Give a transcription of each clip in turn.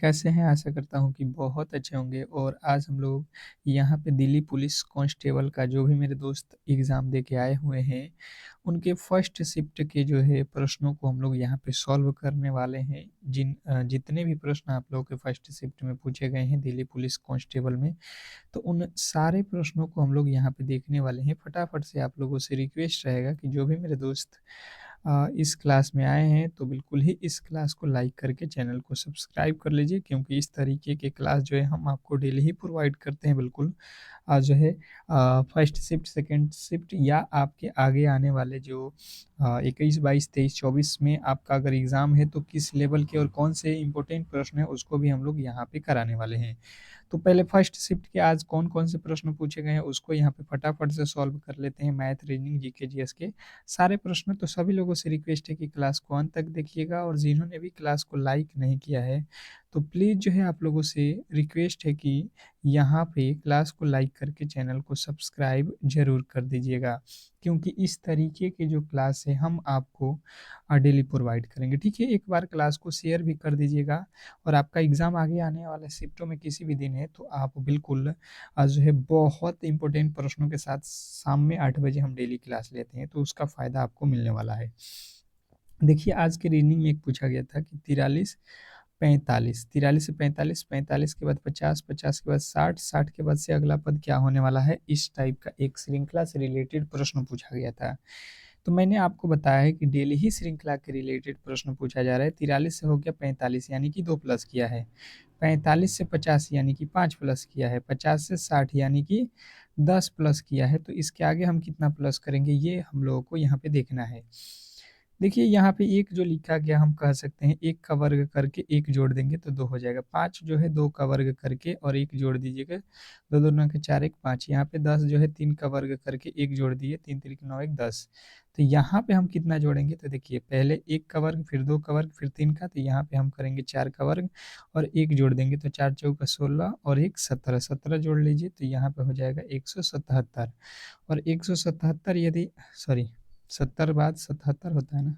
कैसे हैं? आशा करता हूँ कि बहुत अच्छे होंगे और आज हम लोग यहाँ पे दिल्ली पुलिस कांस्टेबल का जो भी मेरे दोस्त एग्ज़ाम दे के आए हुए हैं, उनके फर्स्ट शिफ्ट के जो है प्रश्नों को हम लोग यहाँ पे सॉल्व करने वाले हैं। जितने भी प्रश्न आप लोगों के फर्स्ट शिफ्ट में पूछे गए हैं दिल्ली पुलिस कांस्टेबल में, तो उन सारे प्रश्नों को हम लोग यहाँ पे देखने वाले हैं। फटाफट से आप लोगों से रिक्वेस्ट रहेगा कि जो भी मेरे दोस्त इस क्लास में आए हैं तो बिल्कुल ही इस क्लास को लाइक करके चैनल को सब्सक्राइब कर लीजिए, क्योंकि इस तरीके के क्लास जो है हम आपको डेली ही प्रोवाइड करते हैं बिल्कुल। जो है फर्स्ट शिफ्ट, सेकंड शिफ्ट या आपके आगे आने वाले जो 21, 22, 23, 24 में आपका अगर एग्ज़ाम है तो किस लेवल के और कौन से इंपॉर्टेंट प्रश्न है उसको भी हम लोग यहाँ पे कराने वाले हैं। तो पहले फर्स्ट शिफ्ट के आज कौन-कौन से प्रश्न पूछे गए हैं उसको यहाँ पे फटाफट से सॉल्व कर लेते हैं। मैथ, रीजनिंग, जीके, जीएस के सारे प्रश्न। तो सभी लोगों से रिक्वेस्ट है कि क्लास को अंत तक देखिएगा, और जिन्होंने भी क्लास को लाइक नहीं किया है तो प्लीज़ जो है आप लोगों से रिक्वेस्ट है कि यहाँ पे क्लास को लाइक करके चैनल को सब्सक्राइब ज़रूर कर दीजिएगा, क्योंकि इस तरीके के जो क्लास है हम आपको डेली प्रोवाइड करेंगे। ठीक है? एक बार क्लास को शेयर भी कर दीजिएगा, और आपका एग्ज़ाम आगे आने वाले शिफ्टों में किसी भी दिन है तो आप बिल्कुल जो है बहुत इम्पोर्टेंट प्रश्नों के साथ शाम में 8 बजे हम डेली क्लास लेते हैं, तो उसका फ़ायदा आपको मिलने वाला है। देखिए, आज के रीजनिंग में एक पूछा गया था कि 43, 45, 43 से 45, 45 के बाद 50, 50 के बाद 60, 60 के बाद से अगला पद क्या होने वाला है, इस टाइप का एक श्रृंखला से रिलेटेड प्रश्न पूछा गया था। तो मैंने आपको बताया है कि डेली ही श्रृंखला के रिलेटेड प्रश्न पूछा जा रहा है। 43 से हो गया 45 यानी कि 2 प्लस किया है। 45 से 50 यानी कि 5 प्लस किया है। 50 से 60 यानी कि 10 प्लस किया है। तो इसके आगे हम कितना प्लस करेंगे, ये हम लोगों को यहाँ पे देखना है। देखिए, यहाँ पे एक जो लिखा गया हम कह सकते हैं 1 का वर्ग करके 1 जोड़ देंगे तो 2 हो जाएगा। 5 जो है 2 का वर्ग करके और 1 जोड़ दीजिएगा, 2 दूना के 4, 1 5। यहाँ पे 10 जो है 3 का वर्ग करके 1 जोड़ दिए, 3 तिरिक 9, 1 10। तो यहाँ पे हम कितना जोड़ेंगे, तो देखिए पहले 1 का वर्ग, फिर 2 का वर्ग, फिर 3 का, तो यहाँ पे हम करेंगे 4 का वर्ग और 1 जोड़ देंगे, तो 4 चौका 16 और 1 17, 17 जोड़ लीजिए तो यहाँ पे हो जाएगा 177। और 177 यदि सॉरी 70 बाद 77 होता है ना,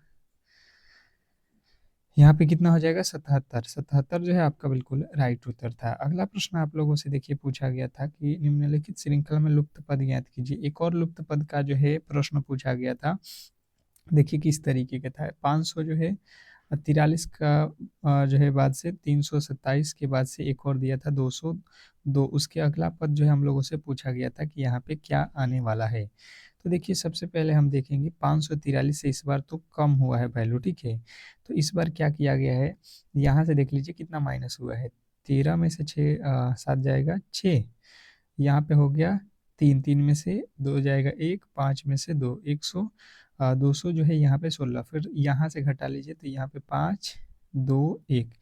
यहाँ पे कितना हो जाएगा 77, 77 जो है आपका बिल्कुल राइट उत्तर था। अगला प्रश्न आप लोगों से देखिए पूछा गया था कि निम्नलिखित श्रृंखला में लुप्त पद ज्ञात कीजिए। एक और लुप्त पद का जो है प्रश्न पूछा गया था। देखिए किस तरीके का था। 500 जो है 43 का जो है बाद से 327 के बाद से एक और दिया था 202। उसके अगला पद जो है हम लोगों से पूछा गया था कि यहाँ पे क्या आने वाला है। तो देखिए सबसे पहले हम देखेंगे 543 से इस बार तो कम हुआ है वैल्यू, ठीक है। तो इस बार क्या किया गया है, यहाँ से देख लीजिए कितना माइनस हुआ है। 13 में से 6 7 जाएगा 6, यहाँ पे हो गया 3, 3 में से 2 जाएगा 1, 5 में से 2, 100, 200 जो है यहाँ पे 16, फिर यहाँ से घटा लीजिए तो यहाँ पे 5, 2, 1,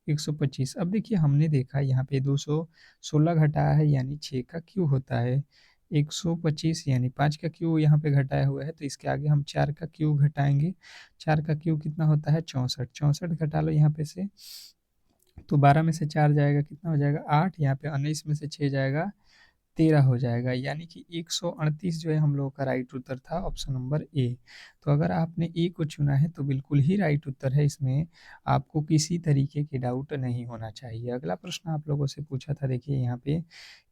125। अब देखिए हमने देखा यहाँ पे 216 घटाया है यानी 6 का क्यू होता है, 125 यानी 5 का क्यू यहाँ पे घटाया हुआ है, तो इसके आगे हम 4 का क्यू घटाएंगे। 4 का क्यू कितना होता है 64, 64 घटा लो यहाँ पे से, तो 12 में से 4 जाएगा कितना हो जाएगा 8, यहाँ पे 19 में से 6 जाएगा 13 हो जाएगा, यानी कि 138 जो है हम लोगों का राइट उत्तर था, ऑप्शन नंबर ए। तो अगर आपने ए को चुना है तो बिल्कुल ही राइट उत्तर है, इसमें आपको किसी तरीके की डाउट नहीं होना चाहिए। अगला प्रश्न आप लोगों से पूछा था, देखिए यहाँ पे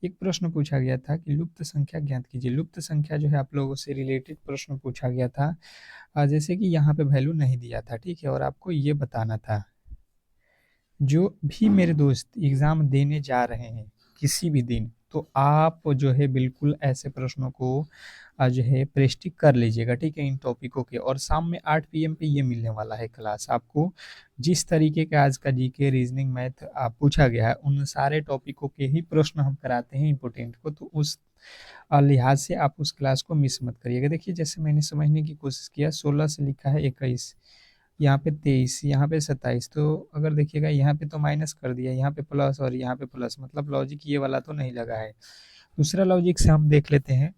एक प्रश्न पूछा गया था कि लुप्त संख्या ज्ञात कीजिए। लुप्त संख्या जो है आप लोगों से रिलेटेड प्रश्न पूछा गया था। जैसे कि यहाँ पे वैल्यू नहीं दिया था, ठीक है, और आपको ये बताना था। जो भी मेरे दोस्त एग्ज़ाम देने जा रहे हैं किसी भी दिन, तो आप जो है बिल्कुल ऐसे प्रश्नों को जो है प्रैक्टिस कर लीजिएगा, ठीक है, इन टॉपिकों के। और शाम में 8 पीएम पे ये मिलने वाला है क्लास आपको। जिस तरीके का आज का जीके, रीजनिंग, मैथ पूछा गया है, उन सारे टॉपिकों के ही प्रश्न हम कराते हैं इंपॉर्टेंट को, तो उस लिहाज से आप उस क्लास को मिस मत करिएगा। देखिए जैसे मैंने समझने की कोशिश किया, 16 से लिखा है 21, यहाँ पे 23, यहाँ पे 27, तो अगर देखिएगा यहाँ पे तो माइनस कर दिया, यहाँ पे प्लस और यहाँ पे प्लस, मतलब लॉजिक ये वाला तो नहीं लगा है। दूसरा लॉजिक से हम देख लेते हैं,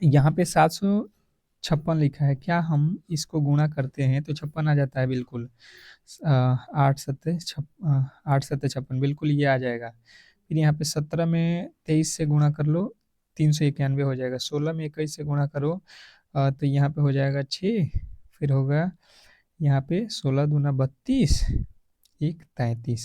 यहाँ पे 756 लिखा है, क्या हम इसको गुणा करते हैं तो 56 आ जाता है बिल्कुल। 8 सत्ते 56 बिल्कुल ये आ जाएगा। फिर यहाँ पे 17 में 23 से गुणा कर लो, 391 हो जाएगा। 16 में 21 से गुणा करो तो यहाँ पे हो जाएगा 6, फिर होगा यहाँ पे 16 दूना 32, 1 33।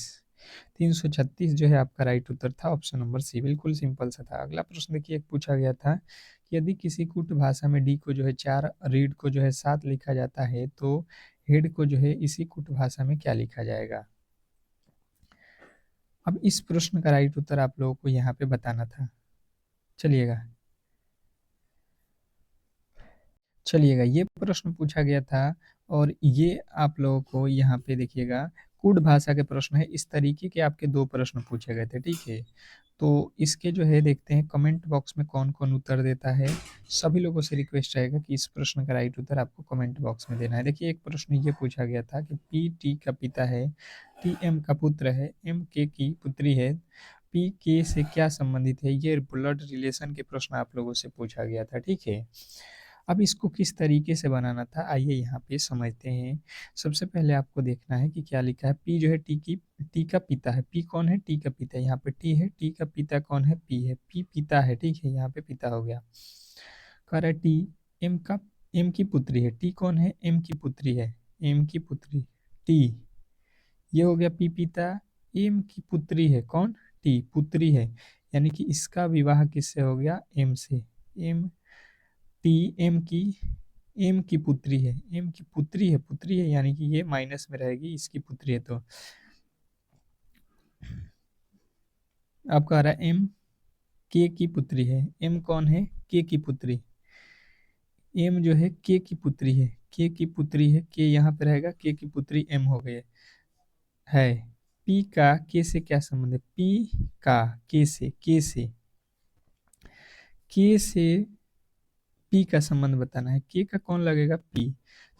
336 जो है आपका राइट उत्तर था, ऑप्शन नंबर सी। बिल्कुल सिंपल सा था। अगला प्रश्न देखिए, एक पूछा गया था कि यदि किसी कूट भाषा में डी को जो है 4, रीड को जो है 7 लिखा जाता है, तो हेड को जो है इसी कूट भाषा में क्या लिखा जाएगा। अब इस प्रश्न का राइट उत्तर आप लोगों को यहाँ पे बताना था। चलिएगा चलिएगा, ये प्रश्न पूछा गया था और ये आप लोगों को यहाँ पे देखिएगा, कूट भाषा के प्रश्न है। इस तरीके के आपके 2 प्रश्न पूछे गए थे, ठीक है। तो इसके जो है देखते हैं कमेंट बॉक्स में कौन कौन उत्तर देता है। सभी लोगों से रिक्वेस्ट रहेगा कि इस प्रश्न का राइट उत्तर आपको कमेंट बॉक्स में देना है। देखिए, एक प्रश्न ये पूछा गया था कि पी टी का पिता है, टी एम का पुत्र है, एम के की पुत्री है, पी के से क्या संबंधित है। ये ब्लड रिलेशन के प्रश्न आप लोगों से पूछा गया था, ठीक है। अब इसको किस तरीके से बनाना था, आइए यहाँ पे समझते हैं। सबसे पहले आपको देखना है कि क्या लिखा है। पी जो है टी का पिता है। पी कौन है? टी का पिता। यहाँ पे टी है, टी का पिता कौन है? पी है। पी पिता है, ठीक है, यहाँ पे पिता हो गया। कह रहा है टी एम की पुत्री है। टी कौन है? एम की पुत्री है। एम की पुत्री टी, ये हो गया पी पिता। एम की पुत्री है कौन? टी पुत्री है, यानी कि इसका विवाह किससे हो गया? एम से। एम टी एम की पुत्री है। एम की पुत्री है, यानी कि ये माइनस में रहेगी, इसकी पुत्री है। तो अब कह रहा है एम के की पुत्री है। एम कौन है? के की पुत्री। एम जो है के की पुत्री है। के की पुत्री है, के यहाँ पे रहेगा, के की पुत्री एम हो गई है। पी का के से क्या संबंध है? पी का के से पी का संबंध बताना है। के का कौन लगेगा? पी।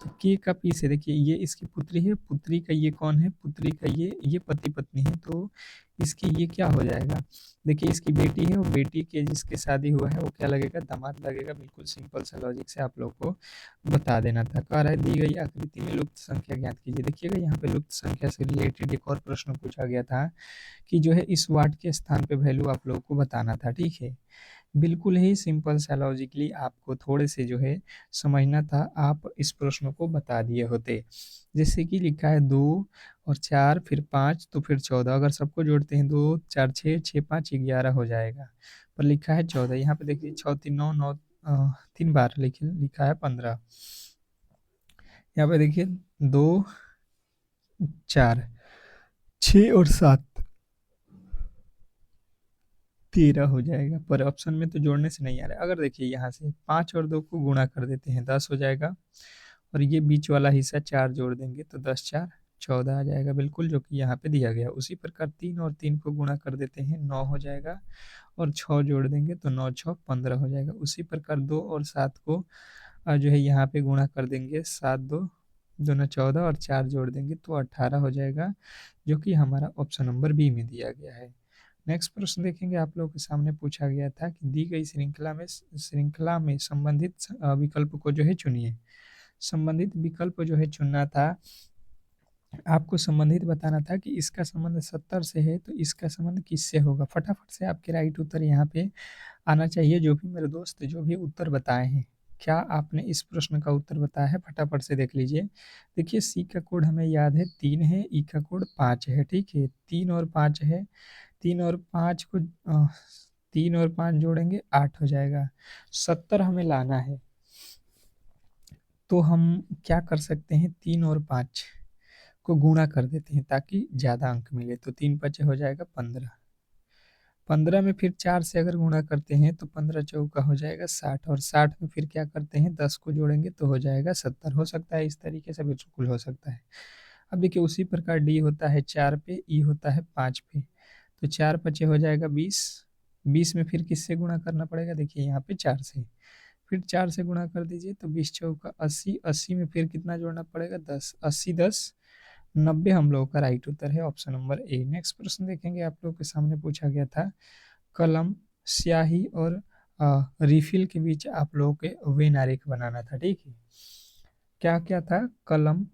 तो के का पी से, देखिए ये इसकी पुत्री है, पुत्री का ये कौन है? पुत्री का ये पति पत्नी है। तो इसकी ये क्या हो जाएगा? देखिए इसकी बेटी है, और बेटी के जिसके शादी हुआ है वो क्या लगेगा? दामाद लगेगा। बिल्कुल सिंपल सा लॉजिक से आप लोग को बता देना था। कह रहा है दी गई आकृति में लुप्त संख्या ज्ञात कीजिए। देखिएगा यहाँ पे लुप्त संख्या से रिलेटेड एक और प्रश्न पूछा गया था कि जो है इस वाट के स्थान पे वैल्यू आप लोग को बताना था, ठीक है। बिल्कुल ही सिंपल सा लॉजिकली आपको थोड़े से जो है समझना था, आप इस प्रश्न को बता दिए होते। जैसे कि लिखा है 2 और 4 फिर 5 तो फिर 14, अगर सबको जोड़ते हैं 2 4 6 6 5 11 हो जाएगा, पर लिखा है 14। यहाँ पे देखिए 6 3 9 9, 3 बार लिखा है 15। यहाँ पे देखिए 2 4 6 और 7 13 हो जाएगा, पर ऑप्शन में तो जोड़ने से नहीं आ रहा है। अगर देखिए यहाँ से 5 और 2 को गुणा कर देते हैं 10 हो जाएगा, और ये बीच वाला हिस्सा 4 जोड़ देंगे तो 10 4 14 आ जाएगा, बिल्कुल जो कि यहाँ पे दिया गया। उसी प्रकार 3 और 3 को गुणा कर देते हैं 9 हो जाएगा, और 6 जोड़ देंगे तो 9 6 15 हो जाएगा। उसी प्रकार 2 और 7 को जो है यहाँ पे गुणा कर देंगे, 7 2 दोनों 14, और 4 जोड़ देंगे तो 18 हो जाएगा, जो कि हमारा ऑप्शन नंबर बी में दिया गया है। नेक्स्ट प्रश्न देखेंगे, आप लोगों के सामने पूछा गया था कि दी गई श्रृंखला में संबंधित विकल्प को जो है चुनिए। संबंधित विकल्प जो है चुनना था, आपको संबंधित बताना था कि इसका संबंध 70 से है, तो इसका संबंध किससे होगा। फटाफट से आपके राइट उत्तर यहाँ पे आना चाहिए। जो भी मेरे दोस्त जो भी उत्तर बताए हैं, क्या आपने इस प्रश्न का उत्तर बताया है? फटाफट से देख लीजिए। देखिए सी का कोड हमें याद है 3 है, ई का कोड 5 है, ठीक है। 3 और 5 है, 3 और 5 को 3 और 5 जोड़ेंगे 8 हो जाएगा। 70 हमें लाना है, तो हम क्या कर सकते हैं? 3 और 5 को गुणा कर देते हैं ताकि ज़्यादा अंक मिले। तो 3 5 हो जाएगा 15। 15 में फिर 4 से अगर गुणा करते हैं तो 15 चौका हो जाएगा 60, और 60 में फिर क्या करते हैं? 10 को जोड़ेंगे तो हो जाएगा 70। हो सकता है इस तरीके से, बिल्कुल हो सकता है। अब देखिए उसी प्रकार डी होता है 4 पे, ई होता है 5 पे, तो 4 पचे हो जाएगा 20। 20 में फिर किससे गुणा करना पड़ेगा? देखिए यहाँ पे 4 से, फिर 4 से गुणा कर दीजिए तो 20 चौका 80। 80 में फिर कितना जोड़ना पड़ेगा? 10। 80 10 90 हम लोगों का राइट उत्तर है, ऑप्शन नंबर ए। नेक्स्ट प्रश्न देखेंगे, आप लोगों के सामने पूछा गया था कलम, स्याही और रिफिल के बीच आप लोगों के वेन आरेख बनाना था, ठीक है। क्या क्या था? कलम,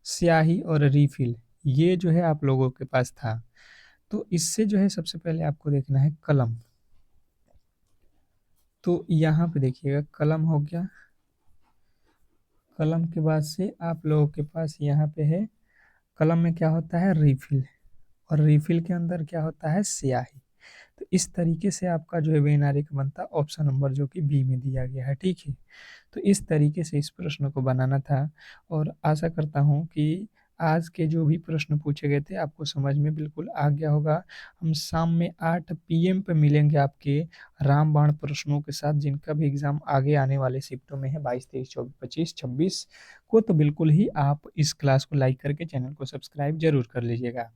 स्याही और रिफिल, ये जो है आप लोगों के पास था। तो इससे जो है सबसे पहले आपको देखना है कलम। तो यहाँ पे देखिएगा कलम हो गया, कलम के बाद से आप लोगों के पास यहाँ पे है, कलम में क्या होता है? रिफिल। और रिफिल के अंदर क्या होता है, स्याही। तो इस तरीके से आपका जो है वैन बनता है ऑप्शन नंबर जो कि बी में दिया गया है, ठीक है। तो इस तरीके से इस प्रश्न को बनाना था और आशा करता हूँ कि आज के जो भी प्रश्न पूछे गए थे आपको समझ में बिल्कुल आ गया होगा। हम शाम में 8 पीएम पे मिलेंगे आपके रामबाण प्रश्नों के साथ, जिनका भी एग्जाम आगे आने वाले शिफ्टों में है 22, 23, 24, 25, 26 को। तो बिल्कुल ही आप इस क्लास को लाइक करके चैनल को सब्सक्राइब जरूर कर लीजिएगा।